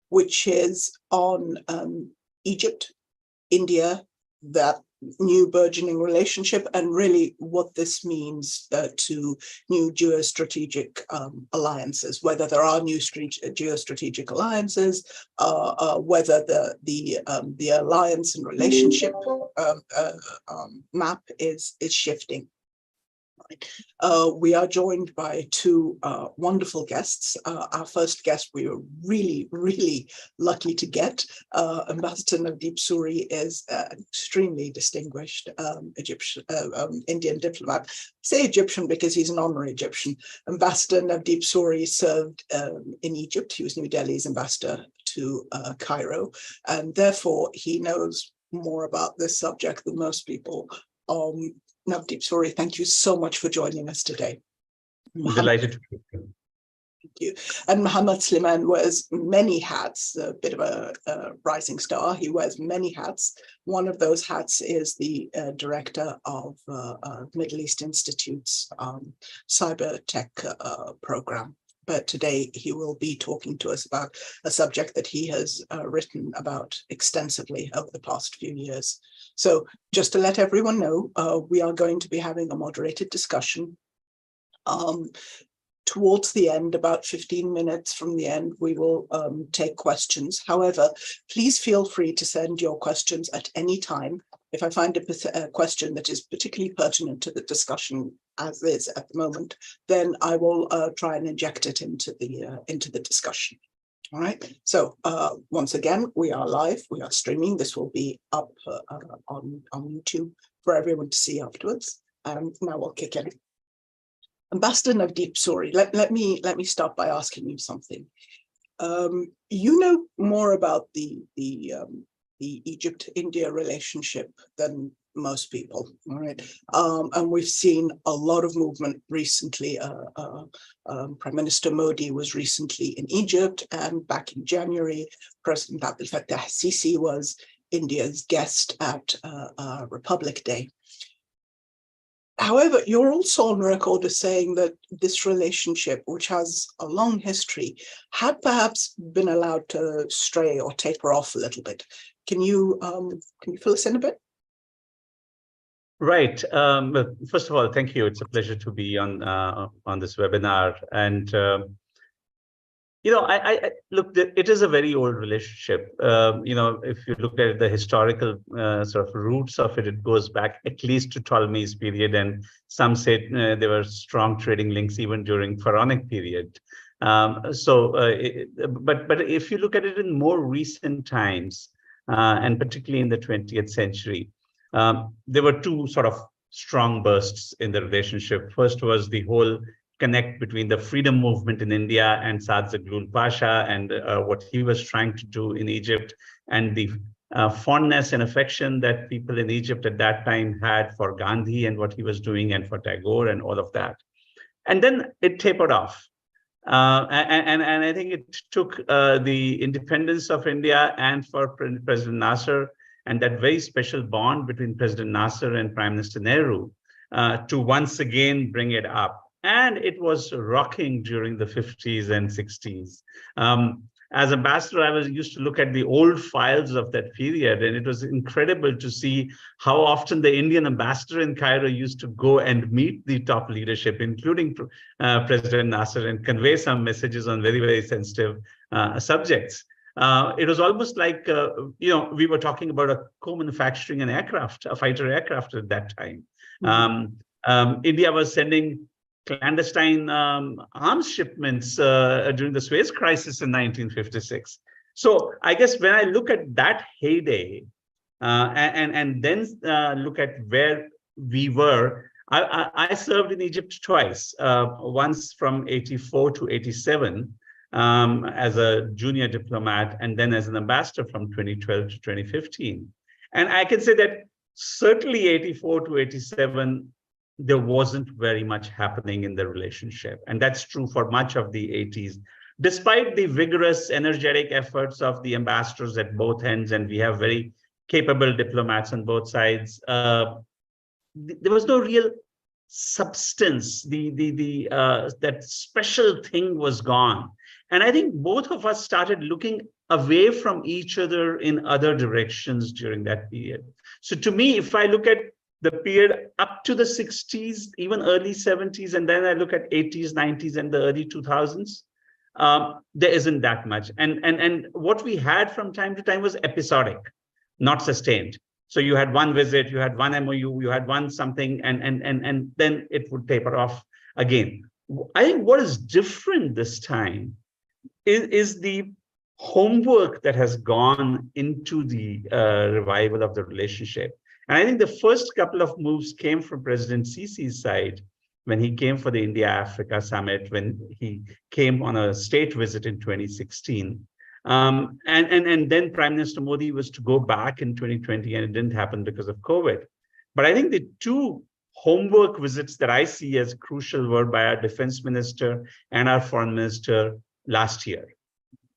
which is on Egypt, India, that new burgeoning relationship, and really what this means to new geostrategic alliances, whether there are new geostrategic alliances, whether the alliance and relationship map is shifting. We are joined by two wonderful guests. Our first guest we were really lucky to get. Ambassador Navdeep Suri is an extremely distinguished Indian diplomat. I say Egyptian because he's an honorary Egyptian. Ambassador Navdeep Suri served in Egypt. He was New Delhi's ambassador to Cairo, and therefore he knows more about this subject than most people. Navdeep Suri, thank you so much for joining us today. Delighted to be here. Thank you. And Mohammed Sliman wears many hats, a bit of a rising star. He wears many hats. One of those hats is the director of Middle East Institute's cyber tech program. But today he will be talking to us about a subject that he has written about extensively over the past few years. So just to let everyone know, we are going to be having a moderated discussion. Towards the end, about 15 minutes from the end, we will take questions. However, please feel free to send your questions at any time. If I find a question that is particularly pertinent to the discussion as is at the moment, then I will try and inject it into the discussion. All right. So once again, we are live. We are streaming. This will be up on YouTube for everyone to see afterwards. And now we'll kick in. Ambassador Navdeep Suri, let me start by asking you something. You know more about the Egypt-India relationship than most people, all right? And we've seen a lot of movement recently. Prime Minister Modi was recently in Egypt, and back in January, President Abdel Fattah Sisi was India's guest at Republic Day. However, you're also on record as saying that this relationship, which has a long history, had perhaps been allowed to stray or taper off a little bit. Can you fill us in a bit? Right. First of all, thank you. It's a pleasure to be on this webinar. And you know, I look, it is a very old relationship. You know, if you look at the historical sort of roots of it, it goes back at least to Ptolemy's period, and some say there were strong trading links even during Pharaonic period. But if you look at it in more recent times, and particularly in the 20th century, there were two sort of strong bursts in the relationship. First was the whole connect between the freedom movement in India and Saad Zaghloul Pasha and what he was trying to do in Egypt, and the fondness and affection that people in Egypt at that time had for Gandhi and what he was doing, and for Tagore and all of that. And then it tapered off. And I think it took the independence of India and for President Nasser and that very special bond between President Nasser and Prime Minister Nehru to once again bring it up. And it was rocking during the 50s and 60s. As ambassador, I used to look at the old files of that period, and it was incredible to see how often the Indian ambassador in Cairo used to go and meet the top leadership, including President Nasser, and convey some messages on very, very sensitive subjects. It was almost like, you know, we were talking about a co-manufacturing an aircraft, a fighter aircraft at that time. Mm-hmm. India was sending clandestine arms shipments during the Suez crisis in 1956. So I guess when I look at that heyday and then look at where we were, I served in Egypt twice, once from 84 to 87 as a junior diplomat, and then as an ambassador from 2012 to 2015. And I can say that certainly 84 to 87, there wasn't very much happening in the relationship. And that's true for much of the 80s. Despite the vigorous, energetic efforts of the ambassadors at both ends, and we have very capable diplomats on both sides, there was no real substance. That special thing was gone. And I think both of us started looking away from each other in other directions during that period. So to me, if I look at the period up to the 60s, even early 70s, and then I look at 80s, 90s, and the early 2000s, there isn't that much. And what we had from time to time was episodic, not sustained. So you had one visit, you had one MOU, you had one something, and then it would taper off again. I think what is different this time is the homework that has gone into the revival of the relationship. And I think the first couple of moves came from President Sisi's side when he came for the India-Africa summit, when he came on a state visit in 2016. And then Prime Minister Modi was to go back in 2020, and it didn't happen because of COVID. But I think the two homework visits that I see as crucial were by our defense minister and our foreign minister last year.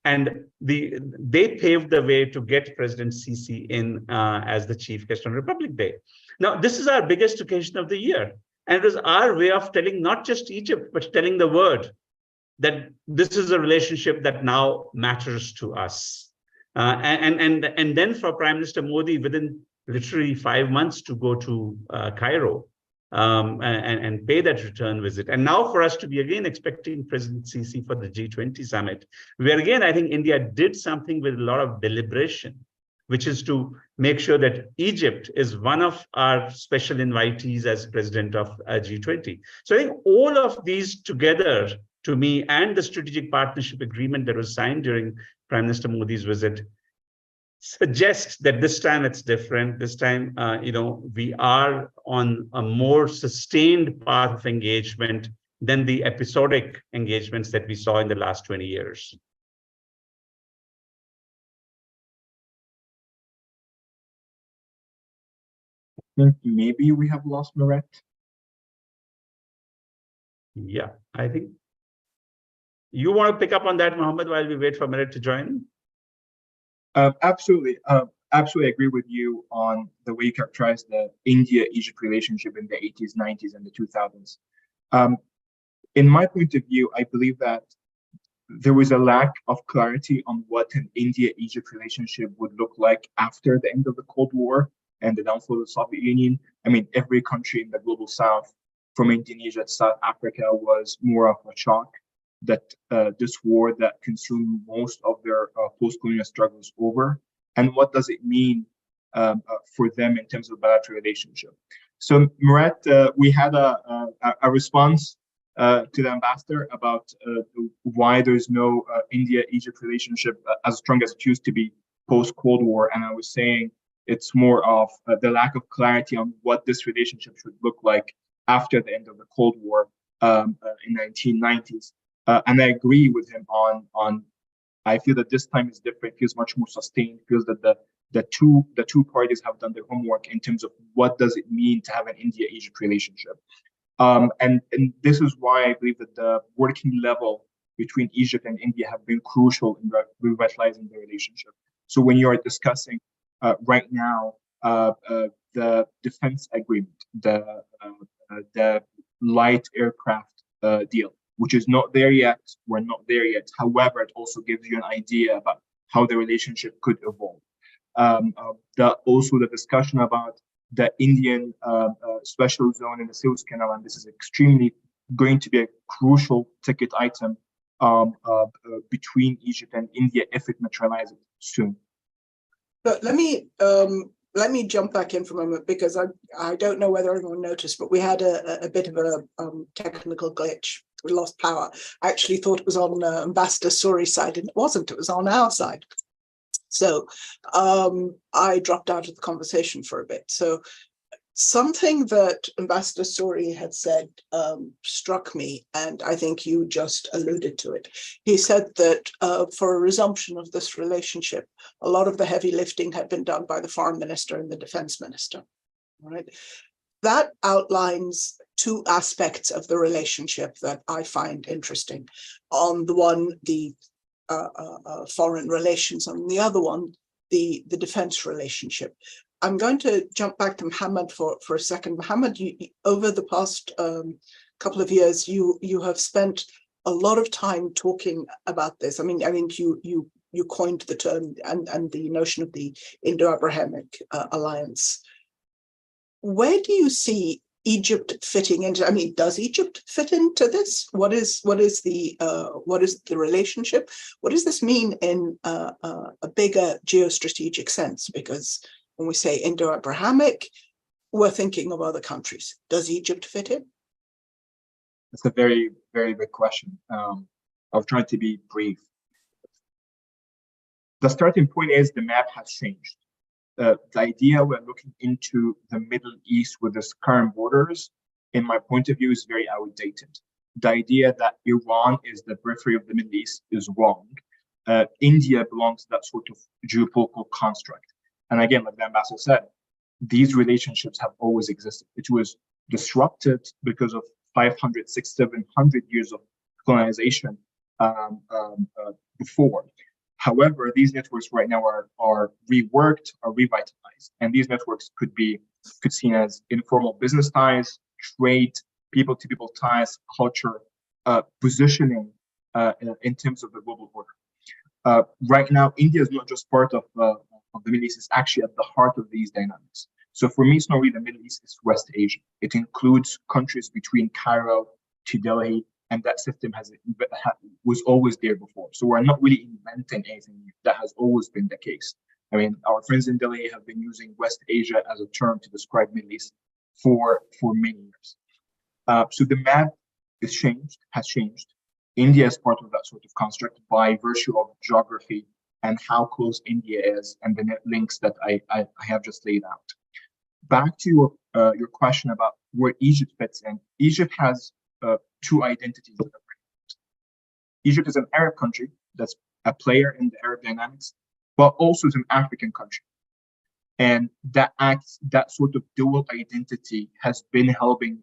And they paved the way to get President Sisi in as the chief guest on Republic Day. Now, this is our biggest occasion of the year. And it was our way of telling not just Egypt, but telling the world that this is a relationship that now matters to us. And then for Prime Minister Modi, within literally 5 months to go to Cairo and pay that return visit. And now for us to be again expecting President Sisi for the G20 summit, where again, I think India did something with a lot of deliberation, which is to make sure that Egypt is one of our special invitees as president of G20. So I think all of these together, to me, and the strategic partnership agreement that was signed during Prime Minister Modi's visit, suggests that this time it's different. This time, we are on a more sustained path of engagement than the episodic engagements that we saw in the last 20 years. I think maybe we have lost Murat. Yeah, I think you want to pick up on that, Mohammed, while we wait for Murat to join? Absolutely. Absolutely agree with you on the way you characterize the India-Egypt relationship in the 80s, 90s, and the 2000s. In my point of view, I believe that there was a lack of clarity on what an India-Egypt relationship would look like after the end of the Cold War and the downfall of the Soviet Union. I mean, every country in the global south, from Indonesia to South Africa, was more of a shock that this war that consumed most of their post-colonial struggles over. And what does it mean for them in terms of bilateral relationship? So, Murat, we had a response to the ambassador about why there's no India-Egypt relationship as strong as it used to be post-Cold War. And I was saying it's more of the lack of clarity on what this relationship should look like after the end of the Cold War in the 1990s. And I agree with him on I feel that this time is different, feels much more sustained, feels that the two parties have done their homework in terms of what does it mean to have an India-Egypt relationship. And this is why I believe that the working level between Egypt and India have been crucial in revitalizing the relationship. So when you are discussing right now the defense agreement, the light aircraft deal, which is not there yet, we're not there yet. However, it also gives you an idea about how the relationship could evolve. Also the discussion about the Indian special zone in the Suez Canal, and this is extremely going to be a crucial ticket item between Egypt and India if it materializes soon. But let me jump back in for a moment, because I don't know whether everyone noticed, but we had a bit of a technical glitch. We lost power. I actually thought it was on Ambassador Suri's side, and it wasn't. It was on our side. So I dropped out of the conversation for a bit. So something that Ambassador Suri had said struck me, and I think you just alluded to it. He said that for a resumption of this relationship, a lot of the heavy lifting had been done by the foreign minister and the defense minister. Right? That outlines two aspects of the relationship that I find interesting. On the one, the foreign relations, on the other one, the defense relationship. I'm going to jump back to Mohammed for a second. Mohammed, over the past couple of years, you have spent a lot of time talking about this. I mean, I think you you coined the term and the notion of the Indo-Abrahamic alliance. Where do you see Egypt fitting into? I mean, does Egypt fit into this? What is the relationship? What does this mean in a bigger geostrategic sense? Because when we say Indo-Abrahamic, we're thinking of other countries. Does Egypt fit in? That's a very, very big question. I'll try to be brief. The starting point is the map has changed. The idea we're looking into the Middle East with its current borders, in my point of view, is very outdated. The idea that Iran is the periphery of the Middle East is wrong. India belongs to that sort of geopolitical construct. And again, like the ambassador said, these relationships have always existed. It was disrupted because of 500, 600, 700 years of colonization before. However, these networks right now are reworked, are revitalized, and these networks could seen as informal business ties, trade, people-to-people ties, culture, positioning in terms of the global order. Right now, India is not just part of the Middle East; it's actually at the heart of these dynamics. So for me, it's not really the Middle East; it's West Asia. It includes countries between Cairo to Delhi. And that system was always there before. So we're not really inventing anything new. That has always been the case. I mean, our friends in Delhi have been using West Asia as a term to describe Middle East for many years. So the map has changed. India is part of that sort of construct by virtue of geography and how close India is and the net links that I have just laid out. Back to your question about where Egypt fits in. Egypt has two identities. Egypt is an Arab country that's a player in the Arab dynamics, but also is an African country. And that sort of dual identity has been helping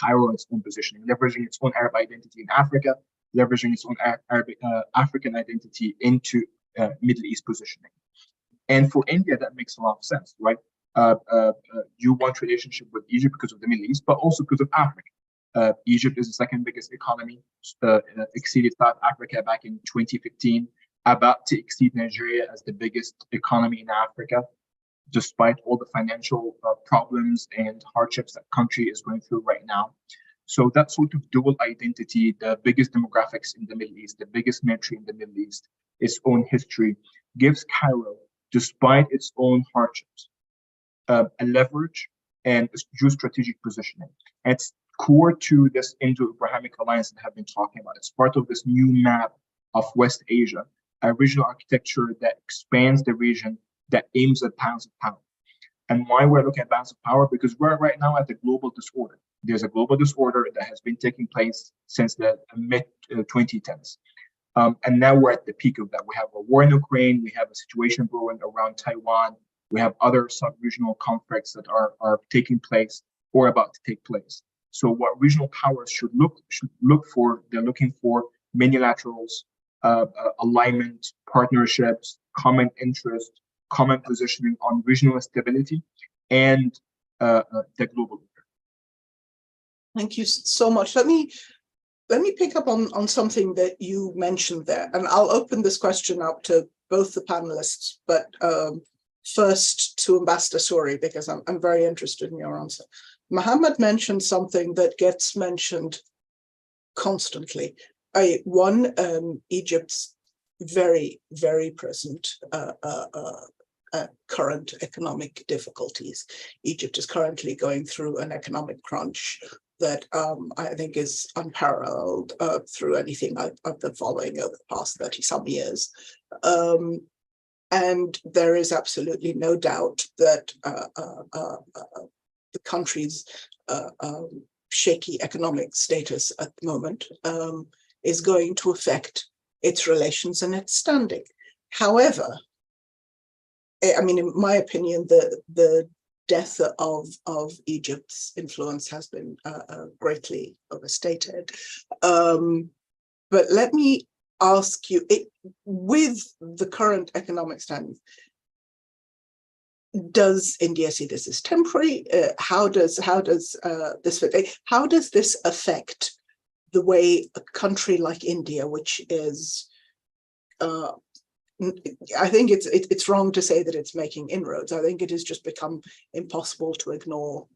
Cairo in its own positioning, leveraging its own Arab identity in Africa, leveraging its own African identity into Middle East positioning. And for India, that makes a lot of sense, right? You want relationship with Egypt because of the Middle East, but also because of Africa. Egypt is the second biggest economy, exceeded South Africa back in 2015, about to exceed Nigeria as the biggest economy in Africa, despite all the financial problems and hardships that country is going through right now. So that sort of dual identity, the biggest demographics in the Middle East, the biggest military in the Middle East, its own history, gives Cairo, despite its own hardships, a leverage and a geostrategic positioning. And it's core to this Indo-Abrahamic alliance that I have been talking about. It's part of this new map of West Asia, a regional architecture that expands the region, that aims at balance of power. And why we're looking at balance of power? Because we're right now at the global disorder. There's a global disorder that has been taking place since the mid-2010s. And now we're at the peak of that. We have a war in Ukraine. We have a situation brewing around Taiwan. We have other sub-regional conflicts that are taking place or about to take place. So what regional powers should look for, they're looking for minilaterals, alignment, partnerships, common interest, common positioning on regional stability, and the global order. Thank you so much. Let me pick up on something that you mentioned there, and I'll open this question up to both the panelists, but first to Ambassador Suri, because I'm very interested in your answer. Mohammed mentioned something that gets mentioned constantly. Egypt's very, very present current economic difficulties. Egypt is currently going through an economic crunch that I think is unparalleled through anything I've been following over the past 30-some years. And there is absolutely no doubt that the country's shaky economic status at the moment is going to affect its relations and its standing. However, I mean, in my opinion, the death of Egypt's influence has been greatly overstated. But let me ask you, with the current economic standing, does India see this as temporary? How does this fit? How does this affect the way a country like India, which is I think it's wrong to say that it's making inroads. I think it has just become impossible to ignore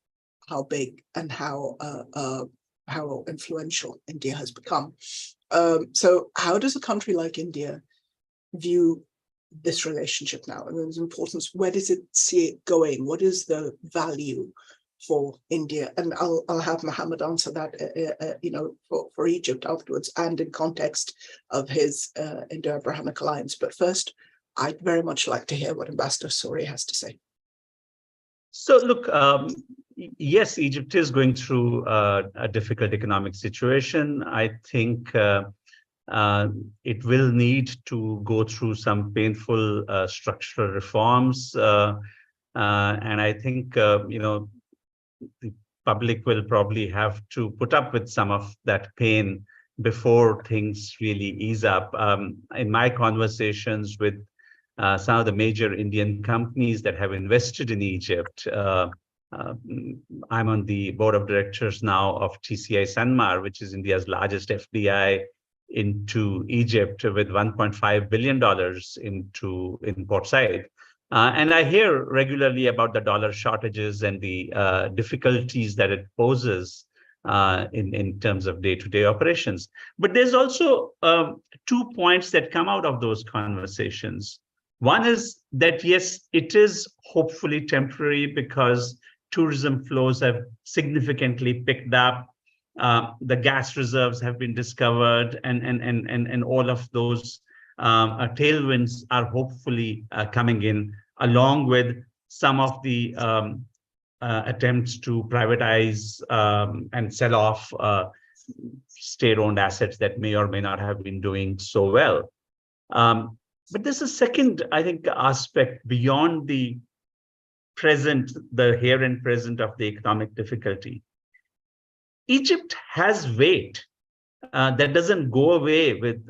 how big and how influential India has become. So how does a country like India view this relationship now and its importance? Where does it see it going? What is the value for India? And I'll have Mohammed answer that, for Egypt afterwards, and in context of his Indo-Abrahamic alliance. But first, I'd very much like to hear what Ambassador Sori has to say. So look, yes, Egypt is going through a difficult economic situation. I think it will need to go through some painful structural reforms. And I think, the public will probably have to put up with some of that pain before things really ease up. In my conversations with some of the major Indian companies that have invested in Egypt, I'm on the board of directors now of TCI Sanmar, which is India's largest FDI into Egypt, with $1.5 billion in Port Said. And I hear regularly about the dollar shortages and the difficulties that it poses in terms of day-to-day operations. But there's also 2 points that come out of those conversations. One is that, yes, it is hopefully temporary because tourism flows have significantly picked up. The gas reserves have been discovered, and all of those tailwinds are hopefully coming in, along with some of the attempts to privatize and sell off state-owned assets that may or may not have been doing so well. But there's a second, I think, aspect beyond the here and present of the economic difficulty. Egypt has weight that doesn't go away with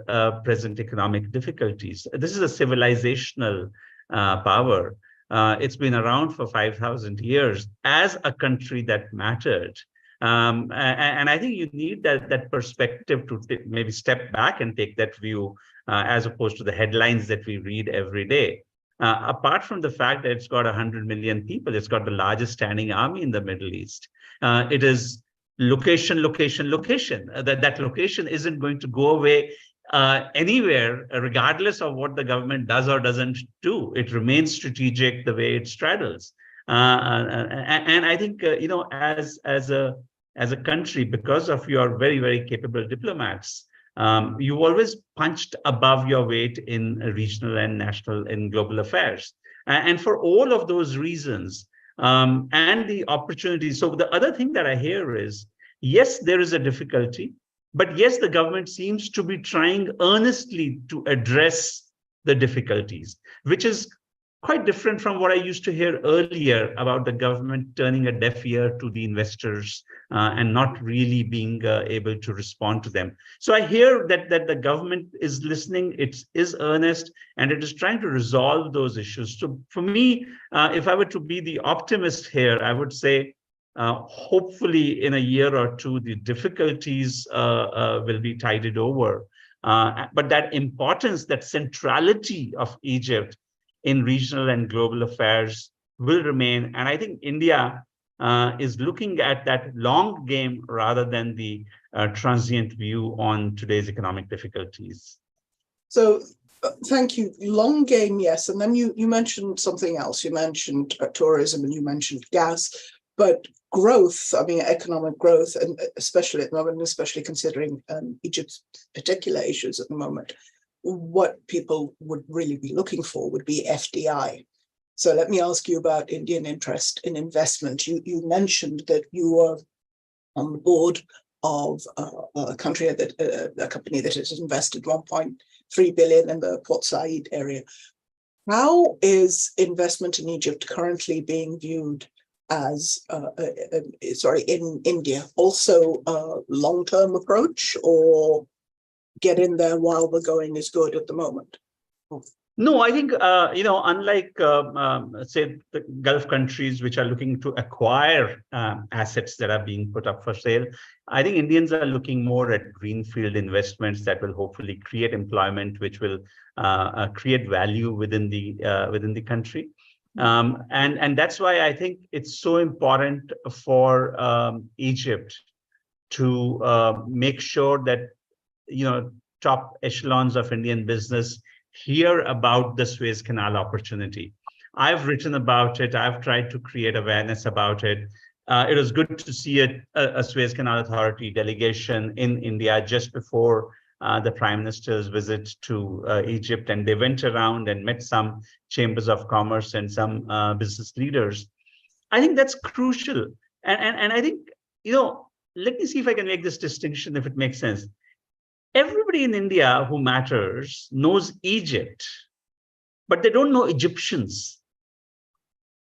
present economic difficulties. This is a civilizational power. It's been around for 5,000 years as a country that mattered. And I think you need that perspective to maybe step back and take that view as opposed to the headlines that we read every day. Apart from the fact that it's got 100 million people, it's got the largest standing army in the Middle East. It is location. That location isn't going to go away anywhere, regardless of what the government does or doesn't do. It remains strategic the way it straddles. And I think, as a country, because of your very, very capable diplomats, you've always punched above your weight in regional and national and global affairs. And for all of those reasons, and the opportunities. So the other thing that I hear is, yes, there is a difficulty, but yes, the government seems to be trying earnestly to address the difficulties, which is quite different from what I used to hear earlier about the government turning a deaf ear to the investors and not really being able to respond to them. So I hear that the government is listening, it is earnest, and it is trying to resolve those issues. So for me, if I were to be the optimist here, I would say, hopefully in a year or two, the difficulties will be tided over. But that importance, that centrality of Egypt in regional and global affairs will remain. And I think India is looking at that long game rather than the transient view on today's economic difficulties. So thank you. Long game, yes. And then you mentioned something else. You mentioned tourism and you mentioned gas, but growth, I mean, economic growth, and especially at the moment, especially considering Egypt's particular issues at the moment, what people would really be looking for would be FDI. So let me ask you about Indian interest in investment. You mentioned that you were on the board of a company that has invested 1.3 billion in the Port Said area. How is investment in Egypt currently being viewed as, in India? Also a long-term approach, or get in there while the going is good at the moment? No, I think, unlike, say, the Gulf countries, which are looking to acquire assets that are being put up for sale, I think Indians are looking more at greenfield investments that will hopefully create employment, which will create value within the country. And that's why I think it's so important for Egypt to make sure that, top echelons of Indian business hear about the Suez Canal opportunity. I've written about it. I've tried to create awareness about it. It was good to see a Suez Canal Authority delegation in India just before the Prime Minister's visit to Egypt, and they went around and met some chambers of commerce and some business leaders. I think that's crucial. And I think, let me see if I can make this distinction, if it makes sense. Everybody in India who matters knows Egypt, but they don't know Egyptians,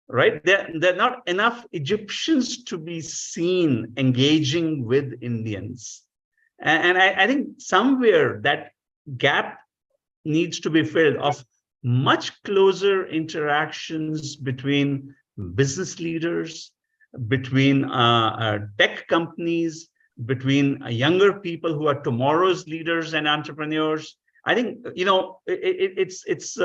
right? There are not enough Egyptians to be seen engaging with Indians. And I think somewhere that gap needs to be filled of much closer interactions between business leaders, between tech companies, between younger people who are tomorrow's leaders and entrepreneurs. I think, it's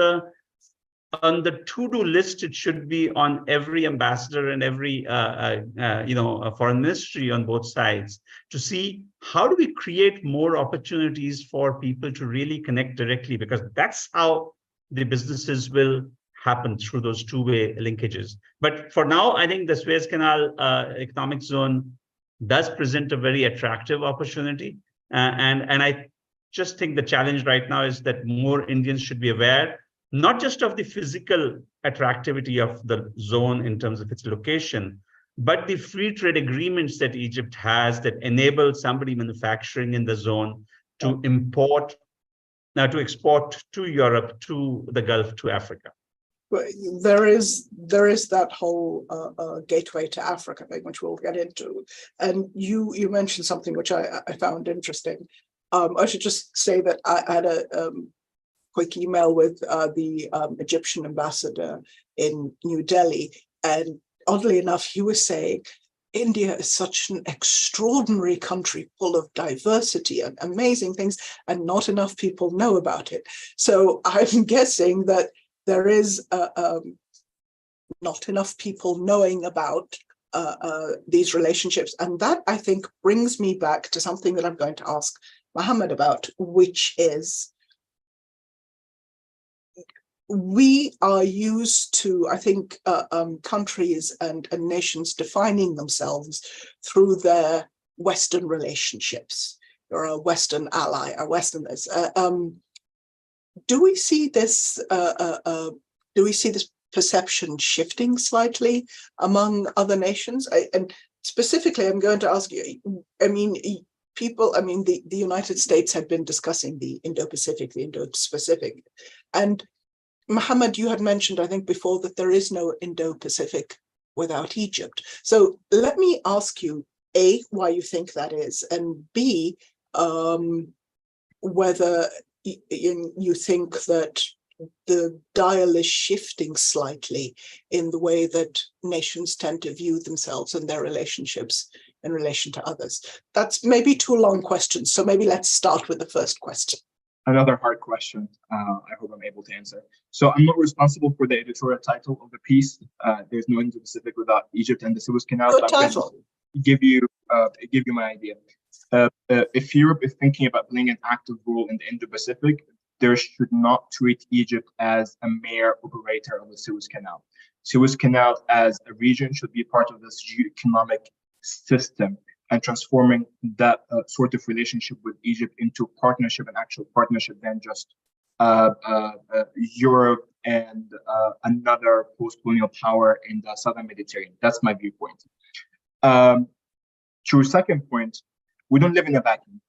on the to-do list. It should be on every ambassador and every, foreign ministry on both sides, to see how do we create more opportunities for people to really connect directly, because that's how the businesses will happen, through those two-way linkages. But for now, I think the Suez Canal economic zone does present a very attractive opportunity. And I just think the challenge right now is that more Indians should be aware, not just of the physical attractivity of the zone in terms of its location, but the free trade agreements that Egypt has that enable somebody manufacturing in the zone to to export to Europe, to the Gulf, to Africa. But there is that whole gateway to Africa thing, which we'll get into. And you mentioned something which I found interesting. I should just say that I had a quick email with the Egyptian ambassador in New Delhi, and oddly enough, he was saying India is such an extraordinary country full of diversity and amazing things, and not enough people know about it. So I'm guessing that there is not enough people knowing about these relationships. And that, I think, brings me back to something that I'm going to ask Mohammed about, which is, we are used to, I think, countries and nations defining themselves through their Western relationships. You're a Western ally, a Westerners. Do we see this perception shifting slightly among other nations? And specifically, I'm going to ask you, the United States had been discussing the Indo-Pacific, and Mohammed, you had mentioned, I think before, that there is no Indo-Pacific without Egypt. So let me ask you, A, why you think that is, and B, whether you think that the dial is shifting slightly in the way that nations tend to view themselves and their relationships in relation to others. That's maybe two long questions, so maybe let's start with the first question. Another hard question. I hope I'm able to answer. So I'm not responsible for the editorial title of the piece. There's no Indo-Pacific without Egypt and the Suez Canal. Good title. Give you my idea. If Europe is thinking about playing an active role in the Indo-Pacific, there should not treat Egypt as a mere operator of the Suez Canal. Suez Canal as a region should be part of this economic system, and transforming that sort of relationship with Egypt into partnership, an actual partnership, than just Europe and another post-colonial power in the Southern Mediterranean. That's my viewpoint. To your second point, we don't live in a vacuum,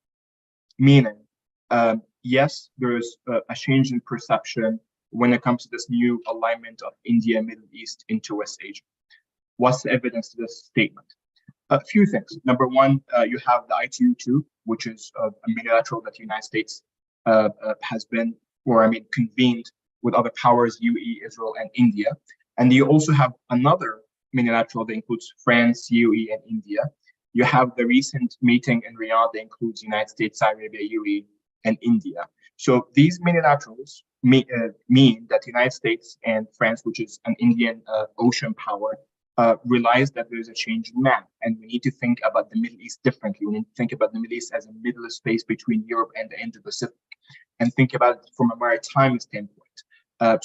meaning, yes, there is a change in perception when it comes to this new alignment of India, Middle East into West Asia. What's the evidence to this statement? A few things. Number one, you have the ITU-2, which is a unilateral that the United States has been, convened with other powers, UAE, Israel, and India. And you also have another minilateral that includes France, UAE, and India. You have the recent meeting in Riyadh that includes United States, Saudi Arabia, UAE, and India. So these minilaterals mean that the United States and France, which is an Indian ocean power, realize that there is a change in map, and we need to think about the Middle East differently. We need to think about the Middle East as a middle space between Europe and the Indo-Pacific, and think about it from a maritime standpoint.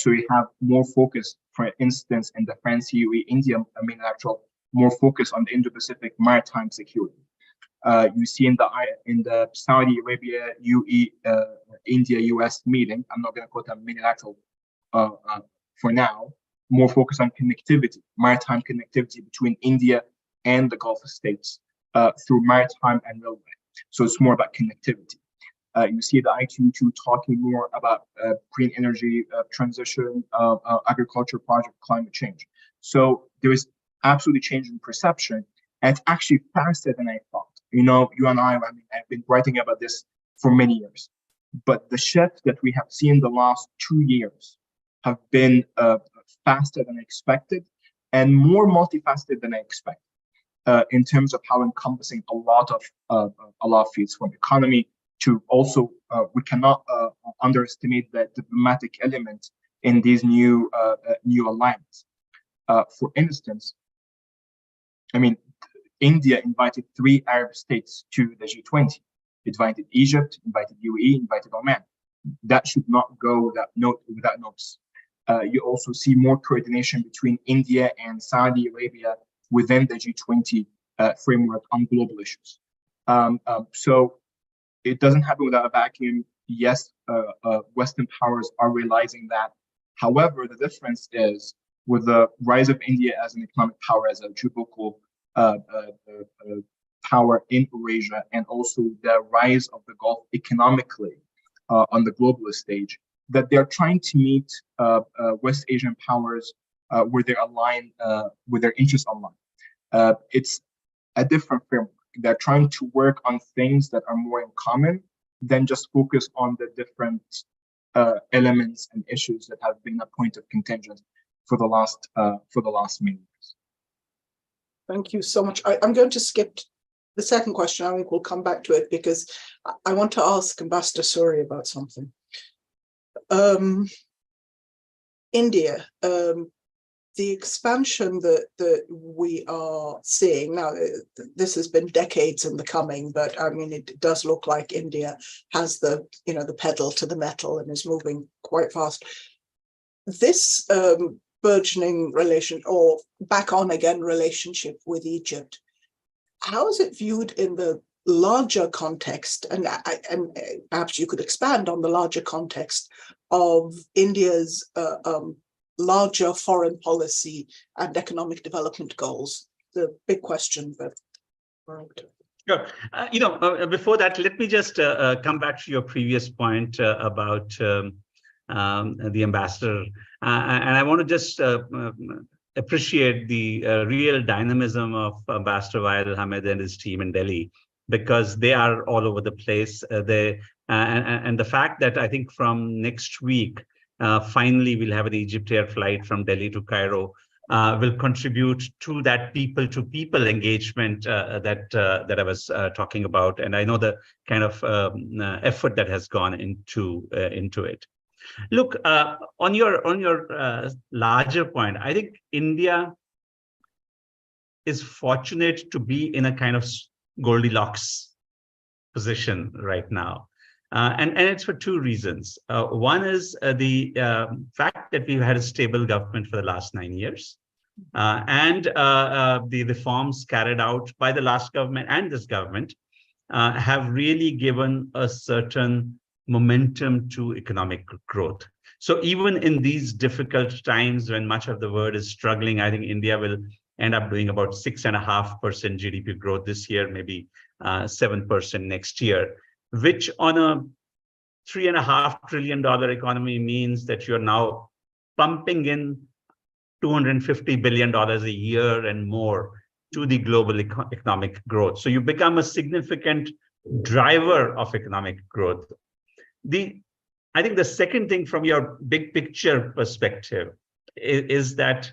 So we have more focus, for instance, in the France, UAE, India minilateral, more focus on the Indo-Pacific maritime security. You see in the Saudi Arabia, UAE, India, US meeting, I'm not going to quote a minilateral for now, more focus on connectivity, maritime connectivity between India and the Gulf states through maritime and railway. So it's more about connectivity. You see the I2 talking more about green energy transition, agriculture project, climate change. So there is absolutely change in perception, and it's actually faster than I thought. You know, you and I mean, I've been writing about this for many years, but the shift that we have seen the last 2 years have been faster than I expected and more multifaceted than I expected in terms of how encompassing a lot of fields, from economy to also, we cannot underestimate the diplomatic element in these new alliances. For instance, I mean, India invited 3 Arab states to the G20. Invited Egypt, invited UAE, invited Oman. That should not go without notice. You also see more coordination between India and Saudi Arabia within the G20 framework on global issues. So it doesn't happen without a vacuum. Yes, Western powers are realizing that. However, the difference is with the rise of India as an economic power, as a geopolitical power in Eurasia, and also the rise of the Gulf economically on the globalist stage, that they're trying to meet West Asian powers where they're aligned, with their interests aligned. It's a different framework. They're trying to work on things that are more in common than just focus on the different elements and issues that have been a point of contention for the last many years. Thank you so much. I'm going to skip the second question. I think we'll come back to it because I want to ask Ambassador Suri about something. India, the expansion that we are seeing now, this has been decades in the coming, but I mean, it does look like India has the pedal to the metal and is moving quite fast. This burgeoning relation, or back on again relationship with Egypt, how is it viewed in the larger context, and perhaps you could expand on the larger context of India's larger foreign policy and economic development goals? The big question that we're up to. Sure. Before that, let me just come back to your previous point about the ambassador, and I want to just appreciate the real dynamism of Ambassador Wael Ahmed and his team in Delhi, because they are all over the place. And the fact that I think from next week, finally we'll have an Egypt Air flight from Delhi to Cairo will contribute to that people-to-people engagement that I was talking about. And I know the kind of effort that has gone into it. Look, on your larger point, I think India is fortunate to be in a kind of Goldilocks position right now. And it's for 2 reasons. One is the fact that we've had a stable government for the last 9 years, and the reforms carried out by the last government and this government have really given a certain momentum to economic growth. So even in these difficult times when much of the world is struggling, I think India will end up doing about 6.5% GDP growth this year, maybe 7% next year, which on a $3.5 trillion economy means that you're now pumping in $250 billion a year and more to the global economic growth. So you become a significant driver of economic growth. The I think the second thing from your big picture perspective is that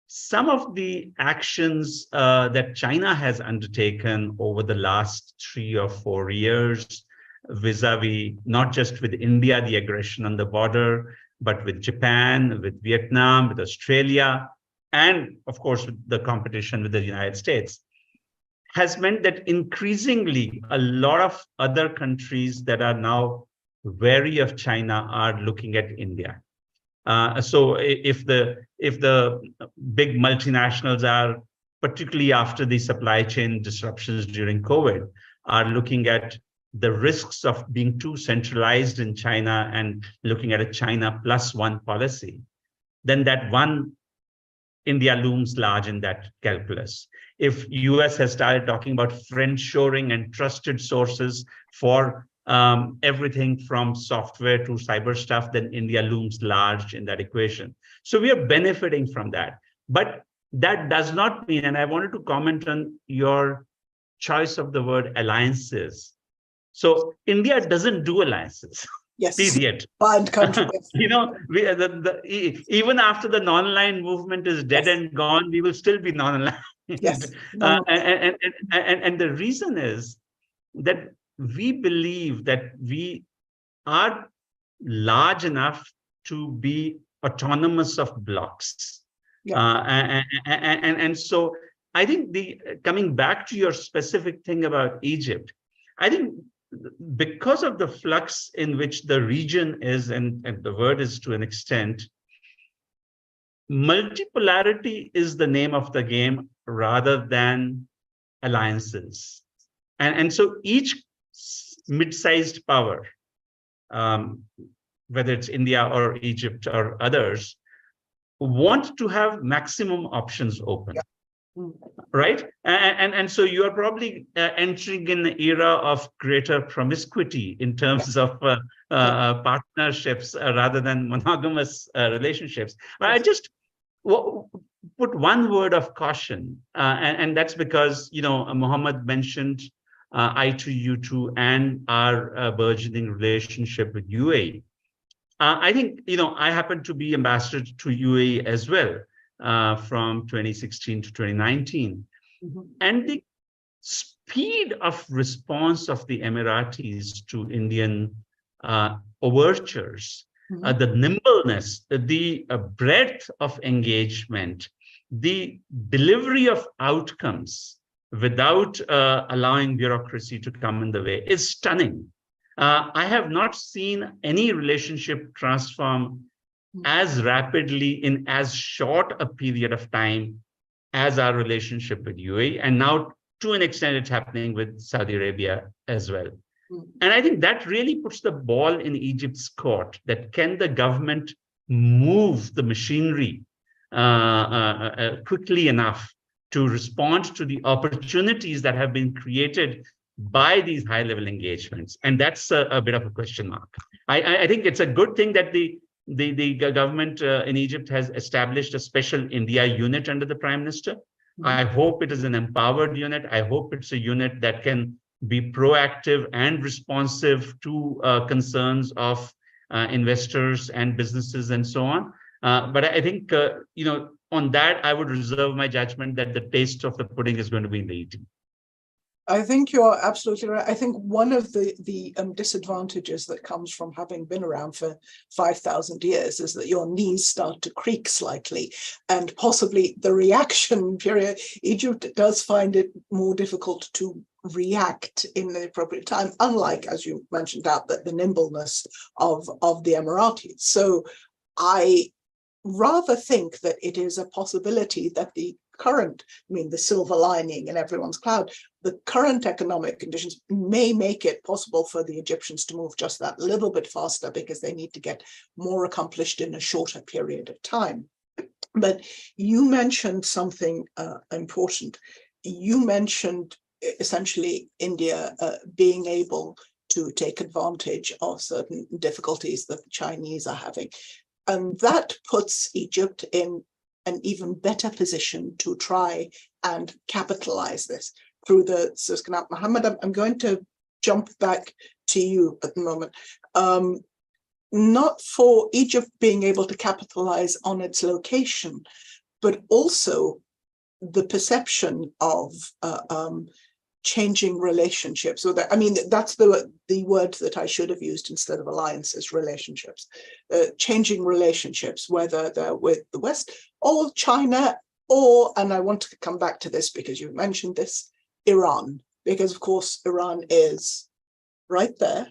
some of the actions that China has undertaken over the last 3 or 4 years, vis-a-vis not just with India, the aggression on the border, but with Japan, with Vietnam, with Australia, and of course, with the competition with the United States, has meant that increasingly a lot of other countries that are now wary of China are looking at India. So if the big multinationals are, particularly after the supply chain disruptions during COVID, are looking at the risks of being too centralized in China and looking at a China +1 policy, then that one India looms large in that calculus. If US has started talking about friendshoring and trusted sources for everything from software to cyber stuff, then India looms large in that equation. So we are benefiting from that. But that does not mean, and I wanted to comment on your choice of the word alliances. So India doesn't do alliances. Yes. Period. Bind country. You know, even after the non-aligned movement is dead and gone, we will still be non-aligned. Yes. And the reason is that we believe that we are large enough to be autonomous of blocks. Yeah. And so I think coming back to your specific thing about Egypt, I think because of the flux in which the region is, and the word is to an extent, multipolarity is the name of the game rather than alliances. And so each mid-sized power, whether it's India or Egypt or others, want to have maximum options open. Yeah. Right? And so you are probably entering in an era of greater promiscuity in terms of partnerships rather than monogamous relationships. But I just put one word of caution, and that's because, you know, Mohammed mentioned I2U2 and our burgeoning relationship with UAE. I think, you know, I happen to be ambassador to UAE as well. From 2016 to 2019. Mm-hmm. And the speed of response of the Emiratis to Indian overtures, mm-hmm. The nimbleness, the breadth of engagement, the delivery of outcomes without allowing bureaucracy to come in the way is stunning. I have not seen any relationship transform as rapidly in as short a period of time as our relationship with UAE. And now, to an extent, it's happening with Saudi Arabia as well. And I think that really puts the ball in Egypt's court, that can the government move the machinery quickly enough to respond to the opportunities that have been created by these high-level engagements. And that's a bit of a question mark. I think it's a good thing that the government in Egypt has established a special India unit under the Prime Minister. Mm-hmm. I hope it is an empowered unit. I hope it's a unit that can be proactive and responsive to concerns of investors and businesses and so on. But I think, you know, on that, I would reserve my judgment that the taste of the pudding is going to be in the eating. I think you're absolutely right. I think one of the disadvantages that comes from having been around for 5,000 years is that your knees start to creak slightly, and possibly the reaction period. Egypt does find it more difficult to react in the appropriate time, unlike, as you mentioned out, that the nimbleness of the Emiratis. So I rather think that it is a possibility that the current, I mean, the silver lining in everyone's cloud, the current economic conditions may make it possible for the Egyptians to move just that little bit faster, because they need to get more accomplished in a shorter period of time. But you mentioned something important. You mentioned essentially India being able to take advantage of certain difficulties that the Chinese are having. And that puts Egypt in an even better position to try and capitalize this through the Suez Canal. Mohammed, I'm going to jump back to you at the moment. not for Egypt being able to capitalize on its location, but also the perception of changing relationships. So that, I mean, that's the word that I should have used instead of alliances, relationships. Changing relationships, whether they're with the West or China, or, and I want to come back to this because you mentioned this, Iran, because of course Iran is right there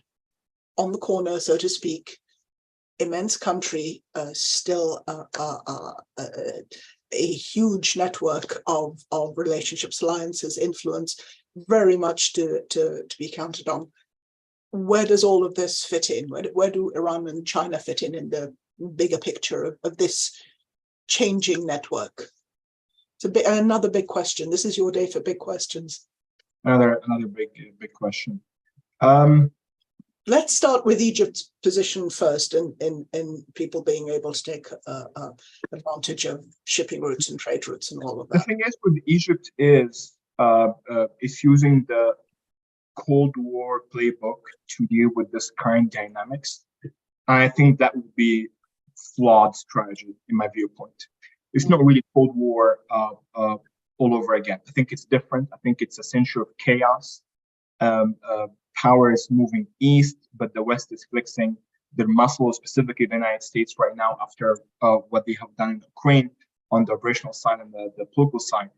on the corner, so to speak, immense country, still a huge network of relationships, alliances, influence, very much to be counted on. Where does all of this fit in? Where do Iran and China fit in the bigger picture of this changing network? It's another big question. This is your day for big questions. Another big question. Let's start with Egypt's position first, in people being able to take advantage of shipping routes and trade routes and all of that. The thing is with Egypt is using the Cold War playbook to deal with this current dynamics. I think that would be flawed strategy in my viewpoint. It's not really Cold War all over again. I think it's different. I think it's a century of chaos. Power is moving east, but the West is flexing their muscle, specifically the United States right now after what they have done in Ukraine on the operational side and the political side.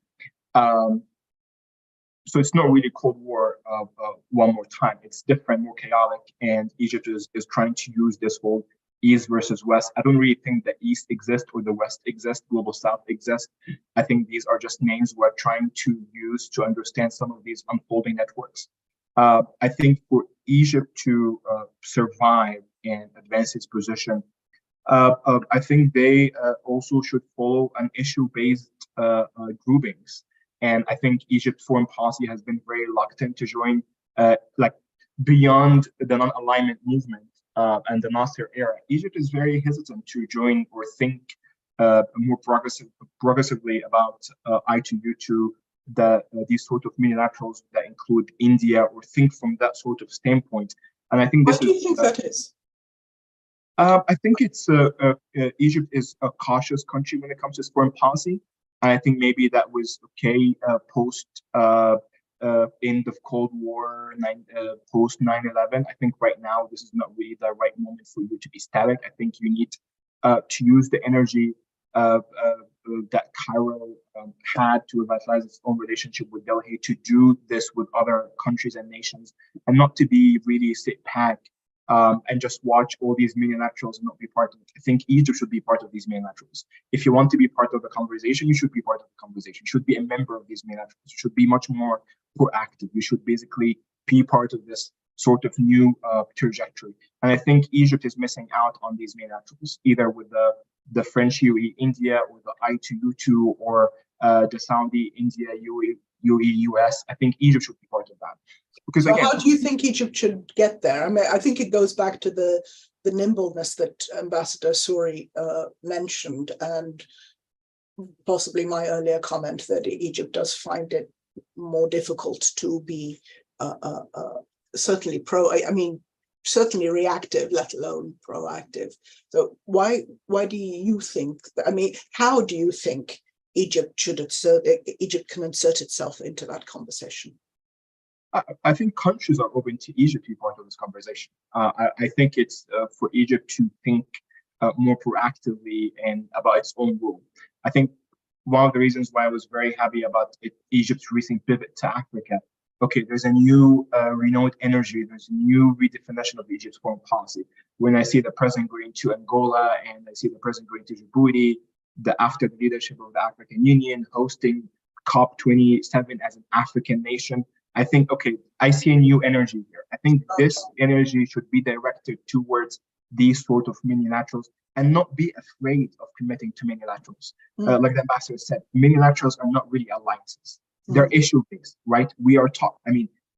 So it's not really Cold War one more time. It's different, more chaotic, and Egypt is trying to use this whole East versus West. I don't really think the East exists or the West exists, Global South exists. I think these are just names we're trying to use to understand some of these unfolding networks. I think for Egypt to survive and advance its position, I think they also should follow an issue-based groupings. And I think Egypt's foreign policy has been very reluctant to join, like beyond the non-alignment movement and the Nasser era. Egypt is very hesitant to join or think more progressively about I2U2, these sort of unilaterals that include India, or think from that sort of standpoint. And I think this What do you think that is? I think it's Egypt is a cautious country when it comes to foreign policy. And I think maybe that was okay post end of Cold War, post 9/11. I think right now this is not really the right moment for you to be static. I think you need to use the energy that Cairo had to revitalize its own relationship with Delhi, to do this with other countries and nations, and not to be really sit back and just watch all these unilaterals and not be part of it. I think Egypt should be part of these unilaterals. If you want to be part of the conversation, you should be part of the conversation. You should be a member of these unilaterals. You should be much more proactive. You should basically be part of this sort of new trajectory. And I think Egypt is missing out on these unilaterals, either with the French UAE India, or the I2U2, or the Saudi India UAE US. I think Egypt should be part of that. Because so again, how do you think Egypt should get there? I mean, I think it goes back to the nimbleness that Ambassador Suri mentioned, and possibly my earlier comment that Egypt does find it more difficult to be certainly certainly reactive, let alone proactive. So why do you think, how do you think Egypt can insert itself into that conversation? I think countries are open to Egypt to be part of this conversation. I think it's for Egypt to think more proactively and about its own role. I think one of the reasons why I was very happy about Egypt's recent pivot to Africa, okay, there's a new renewed energy, there's a new redefinition of Egypt's foreign policy. When I see the president going to Angola, and I see the president going to Djibouti, after the leadership of the African Union hosting COP27 as an African nation, I think, okay, I see a new energy here. I think this energy should be directed towards these sort of unilaterals, and not be afraid of committing to unilaterals. Like the ambassador said, unilaterals are not really alliances. They're issue-based, right? We are taught,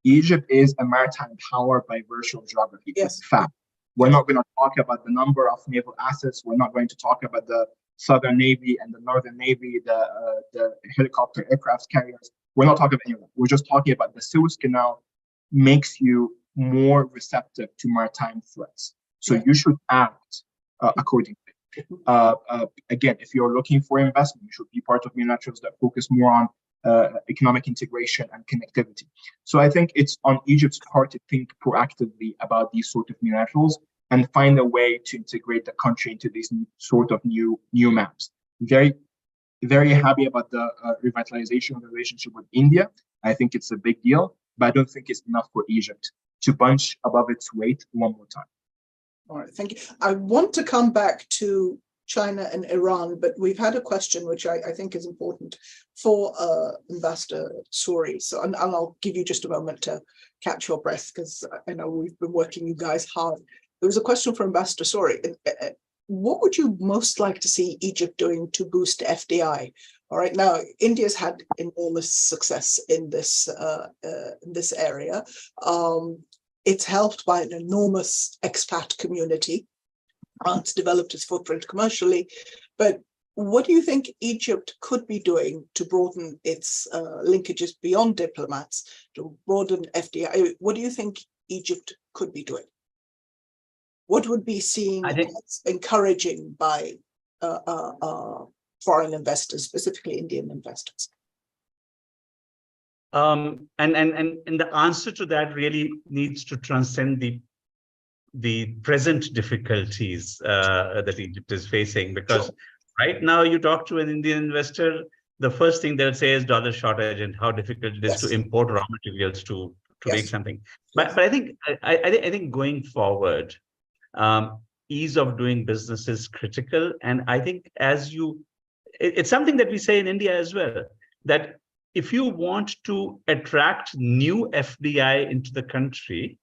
Egypt is a maritime power by virtue of geography. Yes. In fact, we're not going to talk about the number of naval assets. We're not going to talk about the Southern Navy and the Northern Navy, the helicopter aircraft carriers. We're not talking about any of that. We're just talking about the Suez Canal makes you more receptive to maritime threats. So you should act accordingly. Again, if you're looking for investment, you should be part of multilaterals that focus more on economic integration and connectivity. So I think it's on Egypt's part to think proactively about these sort of multilaterals and find a way to integrate the country into these sort of new maps. Very, very happy about the revitalization of the relationship with India. I think it's a big deal, but I don't think it's enough for Egypt to punch above its weight one more time. All right, thank you. I want to come back to China and Iran, but we've had a question which I think is important for Ambassador Souri. So, and I'll give you just a moment to catch your breath, because I know we've been working you guys hard. There was a question for Ambassador Souri. What would you most like to see Egypt doing to boost FDI? All right, now India's had enormous success in this area. It's helped by an enormous expat community. It's developed its footprint commercially, but what do you think Egypt could be doing to broaden its linkages beyond diplomats, to broaden FDI? What do you think Egypt could be doing? What would be seen as encouraging by foreign investors, specifically Indian investors? And the answer to that really needs to transcend the present difficulties that Egypt is facing, because right now you talk to an Indian investor, the first thing they'll say is dollar shortage and how difficult it is to import raw materials to make something. But I think going forward, ease of doing business is critical, and I think it's something that we say in India as well, that if you want to attract new FDI into the country,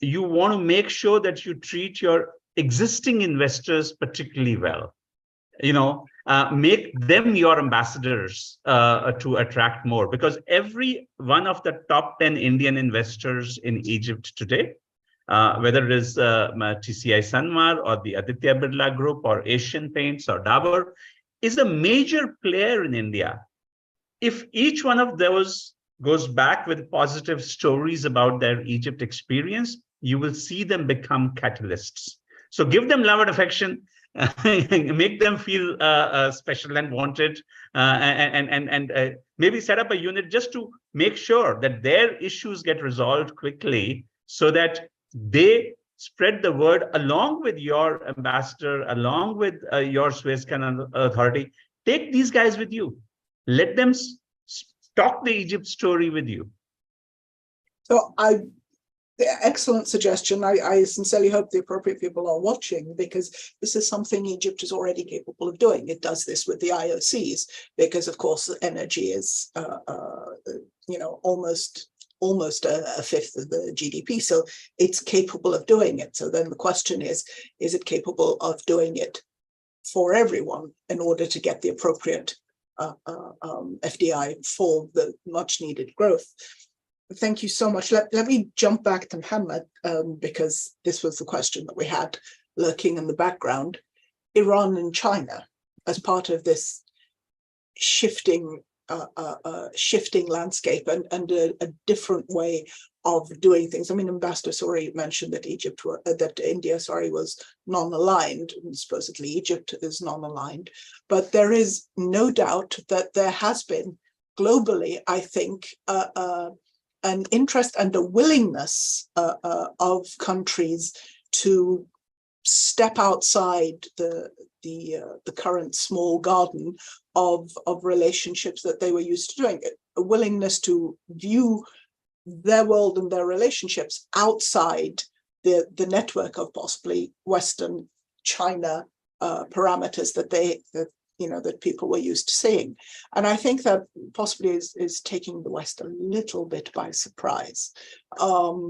you want to make sure that you treat your existing investors particularly well. Make them your ambassadors to attract more, because every one of the top 10 Indian investors in Egypt today, whether it is TCI Sanmar or the Aditya Birla Group or Asian Paints or Dabur, is a major player in India. If each one of those goes back with positive stories about their Egypt experience, you will see them become catalysts. So give them love and affection, make them feel special and wanted, and maybe set up a unit just to make sure that their issues get resolved quickly, so that they spread the word along with your ambassador, along with your Suez Canal Authority. Take these guys with you. Let them talk the Egypt story with you. So excellent suggestion. I sincerely hope the appropriate people are watching, because this is something Egypt is already capable of doing. It does this with the IOCs, because of course energy is almost a fifth of the GDP. So it's capable of doing it. So then the question is it capable of doing it for everyone in order to get the appropriate FDI for the much needed growth? Thank you so much. Let me jump back to Mohammed, because this was the question that we had lurking in the background. Iran and China, as part of this shifting landscape and a different way of doing things. I mean, Ambassador Souri mentioned that India was non-aligned, and supposedly Egypt is non-aligned, but there is no doubt that there has been globally, I think, an interest and a willingness of countries to step outside the current small garden of relationships that they were used to doing. A willingness to view their world and their relationships outside the network of possibly Western China parameters that people were used to seeing. And I think that possibly is taking the West a little bit by surprise. Let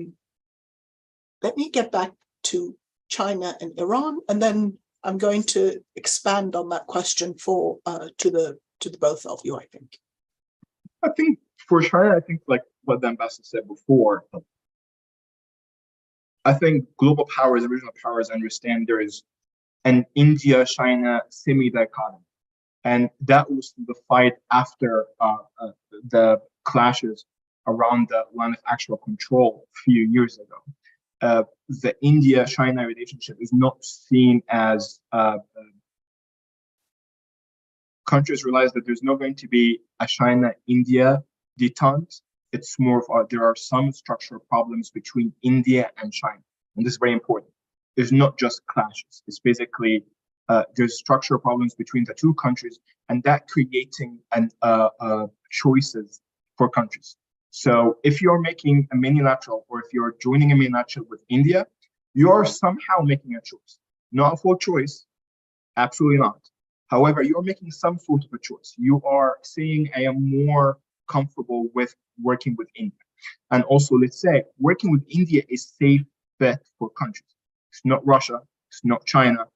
me get back to China and Iran, and then I'm going to expand on that question to the both of you, I think. I think for China, I think like what the ambassador said before, I think global powers, regional powers understand there is an India-China semi-dichotomy. And that was the fight after the clashes around the line of actual control a few years ago. the India-China relationship is not seen as countries realize that there's not going to be a China-India detente. It's more of there are some structural problems between India and China, and this is very important. There's not just clashes. It's basically there's structural problems between the two countries, and that creating choices for countries. So if you're making a minilateral, or if you're joining a minilateral with India, you're somehow making a choice. Not a full choice, absolutely not. However, you're making some sort of a choice. You are saying, I am more comfortable with working with India. And also, let's say, working with India is safe bet for countries. It's not Russia, it's not China,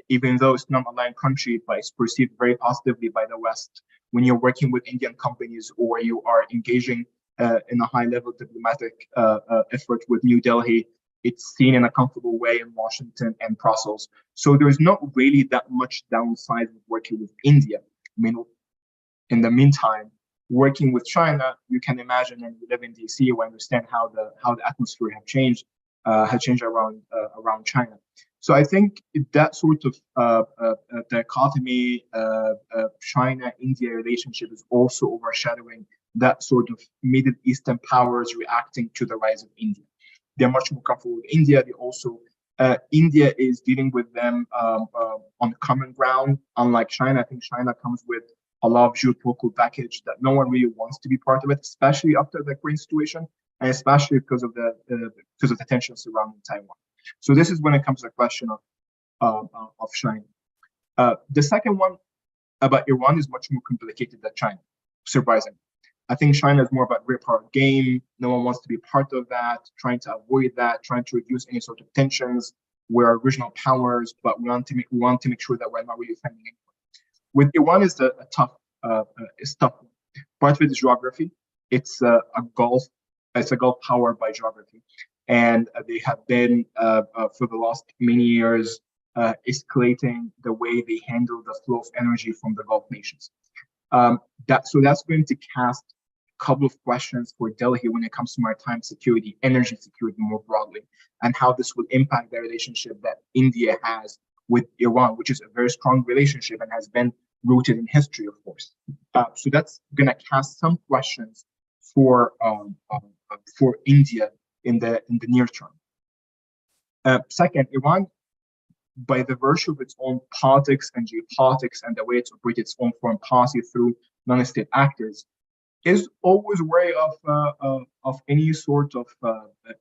even though it's not a aligned country, but it's perceived very positively by the West. When you're working with Indian companies, or you are engaging in a high-level diplomatic effort with New Delhi, it's seen in a comfortable way in Washington and Brussels. So there's not really that much downside with working with India. I mean, in the meantime, working with China, you can imagine, and you live in DC, you understand how the atmosphere have changed around China. So I think that sort of dichotomy, China-India relationship is also overshadowing that sort of Middle Eastern powers reacting to the rise of India. They're much more comfortable with India. They also, India is dealing with them on common ground. Unlike China, I think China comes with a lot of geopolitical package that no one really wants to be part of it, especially after the Ukraine situation, and especially because of the tensions surrounding Taiwan. So this is when it comes to the question of China. The second one about Iran is much more complicated than China, surprisingly. I think China is more about great power game. No one wants to be part of that, trying to avoid that, trying to reduce any sort of tensions. We're regional powers, but we want to make sure that we're not really offending anyone. With Iran, is a tough one. Part of it is geography. It's a Gulf power by geography, and they have been for the last many years escalating the way they handle the flow of energy from the Gulf nations. So that's going to cast a couple of questions for Delhi when it comes to maritime security, energy security more broadly, and how this will impact the relationship that India has with Iran, which is a very strong relationship and has been rooted in history, of course. So that's going to cast some questions for India in the near term. Second, Iran, by the virtue of its own politics and geopolitics and the way it's operated its own foreign policy through non-state actors, is always wary of any sort of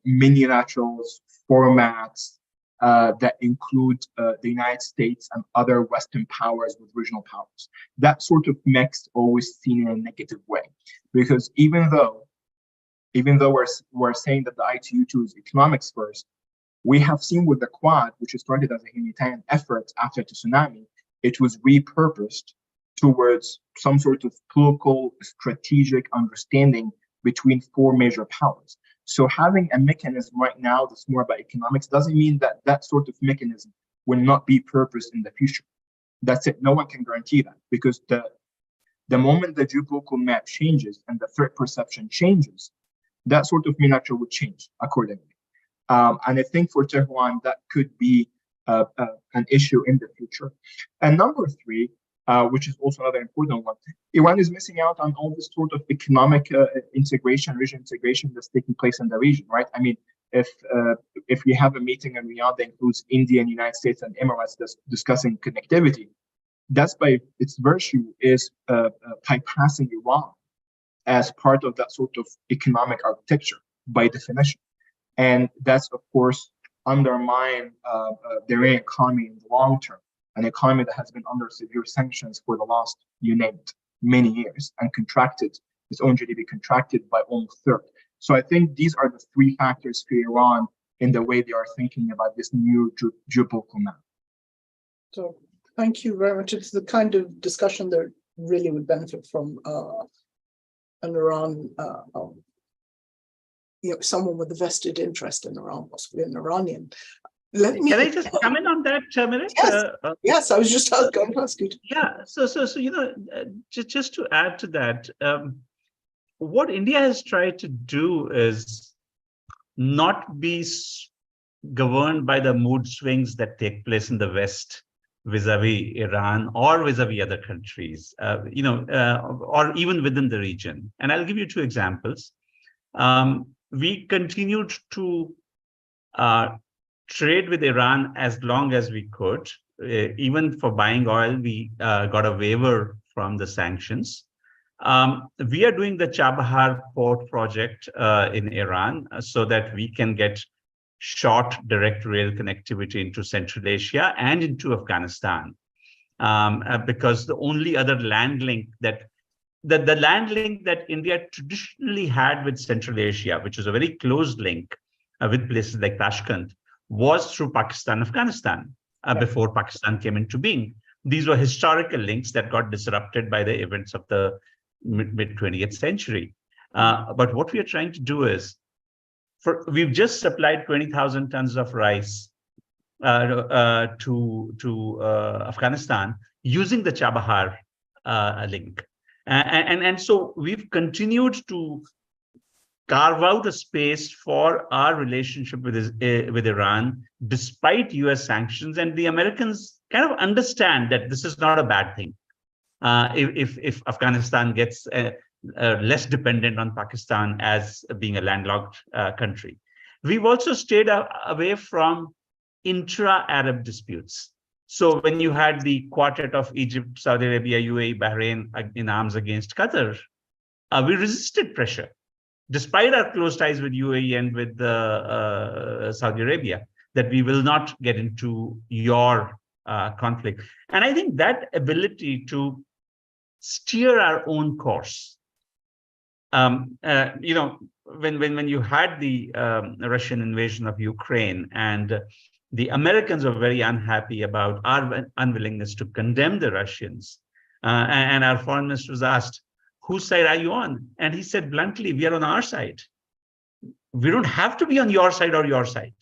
minilaterals, formats that include the United States and other Western powers with regional powers. That sort of mix always seen in a negative way, because even though we're saying that the ITU2 is economics first, we have seen with the Quad, which started as a humanitarian effort after the tsunami, it was repurposed towards some sort of political strategic understanding between four major powers. So having a mechanism right now that's more about economics doesn't mean that that sort of mechanism will not be purposed in the future. That's it. No one can guarantee that, because the moment the geopolitical map changes and the threat perception changes, that sort of miniature would change accordingly. And I think for Tehran, that could be an issue in the future. And number three, which is also another important one, Iran is missing out on all this sort of economic integration, regional integration that's taking place in the region, right? I mean, if we have a meeting in Riyadh that includes India and United States and Emirates that's discussing connectivity, that's by its virtue is bypassing Iran as part of that sort of economic architecture by definition. And that's, of course, undermine the Iranian economy in the long term, an economy that has been under severe sanctions for the last, you name it, many years, and contracted, its own GDP contracted by almost a third. So I think these are the three factors for Iran in the way they are thinking about this new geopolitical map. So thank you very much. It's the kind of discussion that really would benefit from an Iran, someone with a vested interest in Iran, possibly an Iranian. Can I just come in on that, Minute? Yes, yes, I was just going to ask you. Yeah, so just to add to that, what India has tried to do is not be governed by the mood swings that take place in the West vis-a-vis Iran or vis-a-vis other countries, or even within the region. And I'll give you two examples. We continued to trade with Iran as long as we could. Even for buying oil, we got a waiver from the sanctions. We are doing the Chabahar port project in Iran so that we can get short direct rail connectivity into Central Asia and into Afghanistan, because the only other land link that the land link that India traditionally had with Central Asia, which was a very close link with places like Tashkent, was through Pakistan, Afghanistan, before Pakistan came into being. These were historical links that got disrupted by the events of the mid 20th century. But what we are trying to do is, we've just supplied 20,000 tons of rice to Afghanistan using the Chabahar link. And so we've continued to carve out a space for our relationship with Iran, despite US sanctions. And the Americans kind of understand that this is not a bad thing. If Afghanistan gets less dependent on Pakistan as being a landlocked country. We've also stayed away from intra-Arab disputes. So when you had the quartet of Egypt, Saudi Arabia, UAE, Bahrain in arms against Qatar, we resisted pressure, despite our close ties with UAE and with Saudi Arabia, that we will not get into your conflict. And I think that ability to steer our own course, when you had the Russian invasion of Ukraine, and the Americans were very unhappy about our unwillingness to condemn the Russians, and our foreign minister was asked, whose side are you on? And he said bluntly, we are on our side. We don't have to be on your side or your side.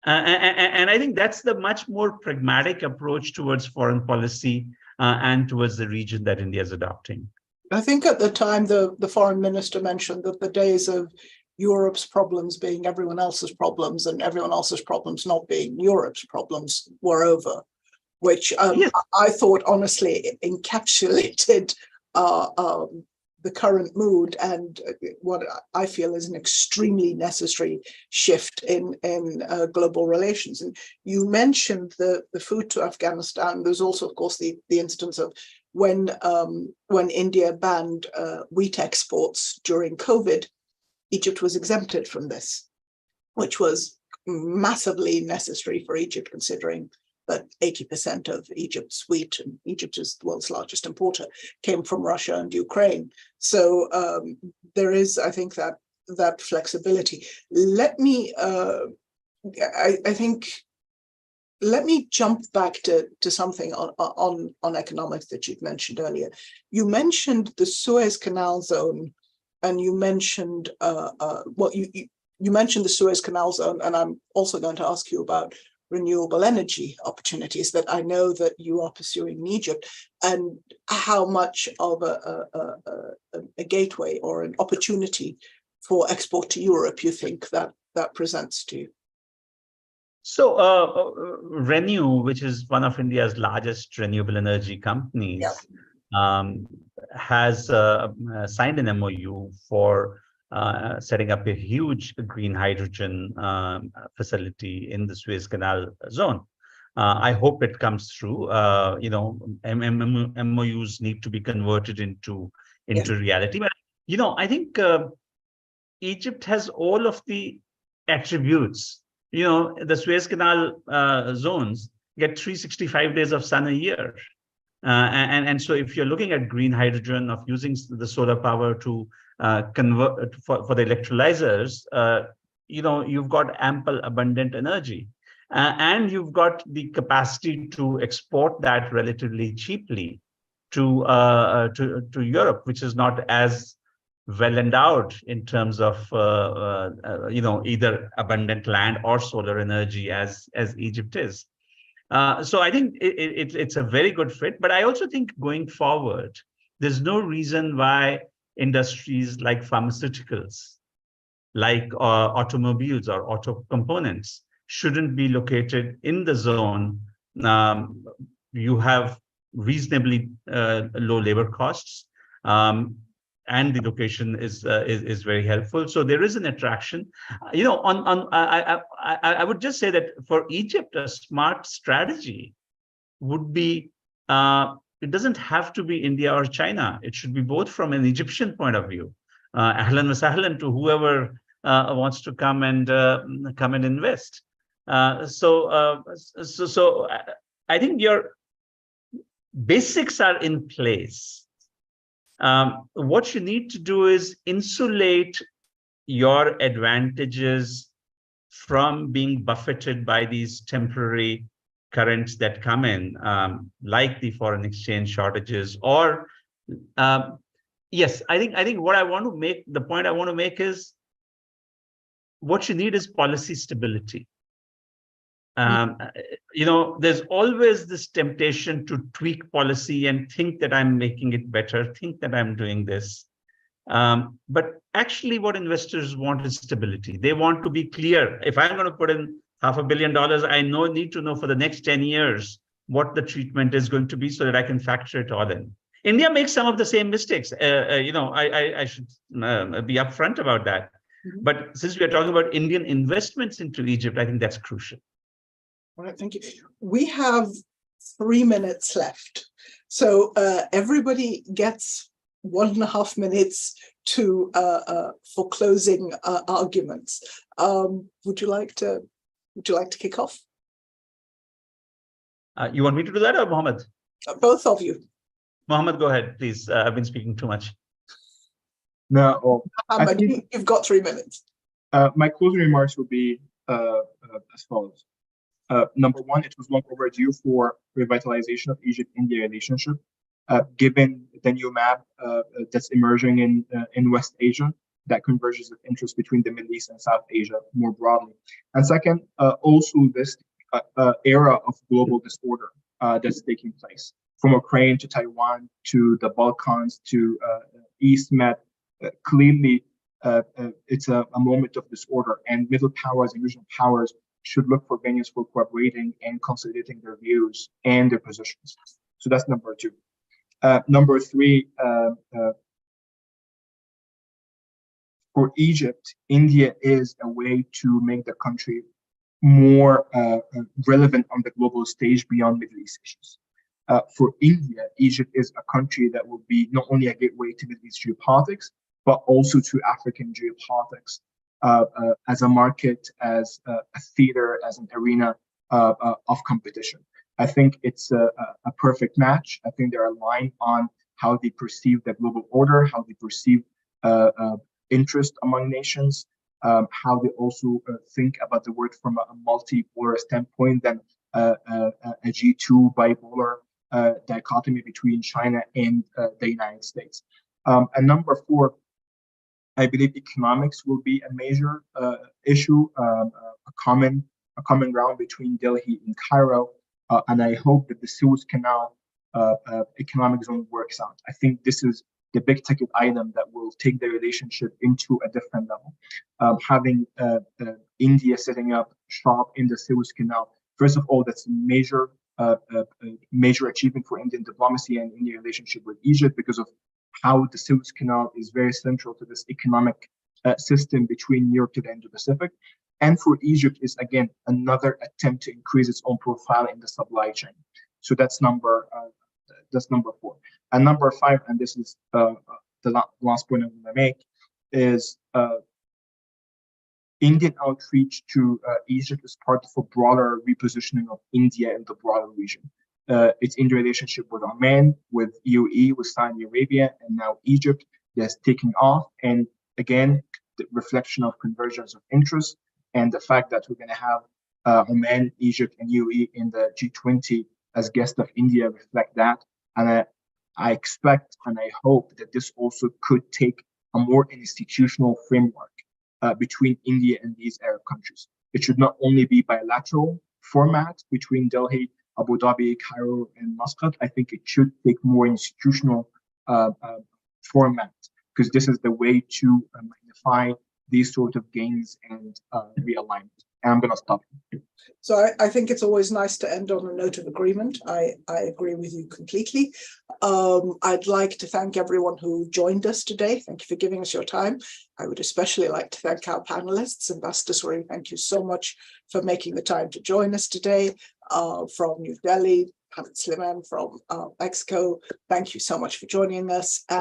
And I think that's the much more pragmatic approach towards foreign policy and towards the region that India is adopting. I think at the time, the foreign minister mentioned that the days of Europe's problems being everyone else's problems and everyone else's problems not being Europe's problems were over, which yes. I thought honestly encapsulated the current mood and what I feel is an extremely necessary shift in global relations. And you mentioned the food to Afghanistan. There's also, of course, the instance of when India banned wheat exports during COVID, Egypt was exempted from this, which was massively necessary for Egypt, considering that 80% of Egypt's wheat, and Egypt is the world's largest importer, came from Russia and Ukraine. So there is, I think, that flexibility. Let me, let me jump back to something on economics that you've mentioned earlier. You mentioned the Suez Canal zone, and you mentioned you mentioned the Suez Canal zone, and I'm also going to ask you about renewable energy opportunities that I know that you are pursuing in Egypt, and how much of a gateway or an opportunity for export to Europe you think that presents to you. So Renew, which is one of India's largest renewable energy companies, has signed an MOU for setting up a huge green hydrogen facility in the Suez Canal zone. I hope it comes through. MOUs need to be converted into reality. But I think Egypt has all of the attributes. The Suez Canal zones get 365 days of sun a year. And so if you're looking at green hydrogen, of using the solar power to convert for the electrolyzers, you've got ample, abundant energy. And you've got the capacity to export that relatively cheaply to Europe, which is not as well endowed in terms of either abundant land or solar energy as Egypt is. So I think it's a very good fit. But I also think going forward, there's no reason why industries like pharmaceuticals like automobiles or auto components, shouldn't be located in the zone. You have reasonably low labor costs, and the location is very helpful. So there is an attraction. I would just say that for Egypt, a smart strategy would be, it doesn't have to be India or China. It should be both from an Egyptian point of view. Ahlan wa sahlan to whoever wants to come and invest. So I think your basics are in place. What you need to do is insulate your advantages from being buffeted by these temporary currents that come in, like the foreign exchange shortages, or yes, I think what I want to make, the point I want to make is, what you need is policy stability. There's always this temptation to tweak policy and think that I'm making it better, think that I'm doing this. But actually what investors want is stability. They want to be clear. If I'm going to put in $500 million, I need to know for the next 10 years what the treatment is going to be so that I can factor it all in. India makes some of the same mistakes. I should be upfront about that. Mm-hmm. But since we are talking about Indian investments into Egypt, I think that's crucial. All right, thank you. We have 3 minutes left. So everybody gets 1.5 minutes to for closing arguments. Would you like to kick off? You want me to do that, or Mohammed? Both of you. Mohammed, go ahead, please. I've been speaking too much. No, you've got 3 minutes. My closing remarks will be as follows. Number one, it was long overdue for revitalization of Egypt-India relationship, given the new map that's emerging in West Asia, that converges of interest between the Middle East and South Asia more broadly. And second, also this era of global disorder that's taking place, from Ukraine to Taiwan to the Balkans to East Med. Clearly, it's a moment of disorder, and middle powers and regional powers should look for venues for cooperating and consolidating their views and their positions. So that's number two. Number three, for Egypt, India is a way to make the country more relevant on the global stage beyond Middle East issues. For India, Egypt is a country that will be not only a gateway to Middle East geopolitics, but also to African geopolitics, as a market, as a theater, as an arena of competition. I think it's a perfect match. I think they're aligned on how they perceive the global order, how they perceive interest among nations, how they also think about the world from a multipolar standpoint than a G2 bipolar dichotomy between China and the United States. And number four, I believe economics will be a major issue, a common ground between Delhi and Cairo, and I hope that the Suez Canal economic zone works out. I think this is the big ticket item that will take the relationship into a different level. Having India setting up shop in the Suez Canal, first of all, that's a major achievement for Indian diplomacy and Indian relationship with Egypt, because of how the Suez Canal is very central to this economic system between Europe to the Indo-Pacific. And for Egypt is, again, another attempt to increase its own profile in the supply chain. So that's number four. And number five, and this is the last point I'm going to make, is Indian outreach to Egypt is part of a broader repositioning of India in the broader region. It's in relationship with Oman, with UAE, with Saudi Arabia, and now Egypt that's taking off. And again, the reflection of convergence of interest and the fact that we're going to have Oman, Egypt, and UAE in the G20 as guests of India reflect that. And I expect and I hope that this also could take a more institutional framework between India and these Arab countries. It should not only be bilateral format between Delhi, Abu Dhabi, Cairo, and Muscat. I think it should take more institutional format, because this is the way to magnify these sort of gains and realignment. And I'm going to stop. So I think it's always nice to end on a note of agreement. I agree with you completely. I'd like to thank everyone who joined us today. Thank you for giving us your time. I would especially like to thank our panelists. Ambassador Suri, thank you so much for making the time to join us today. From New Delhi, Hamid Sliman from Mexico, thank you so much for joining us.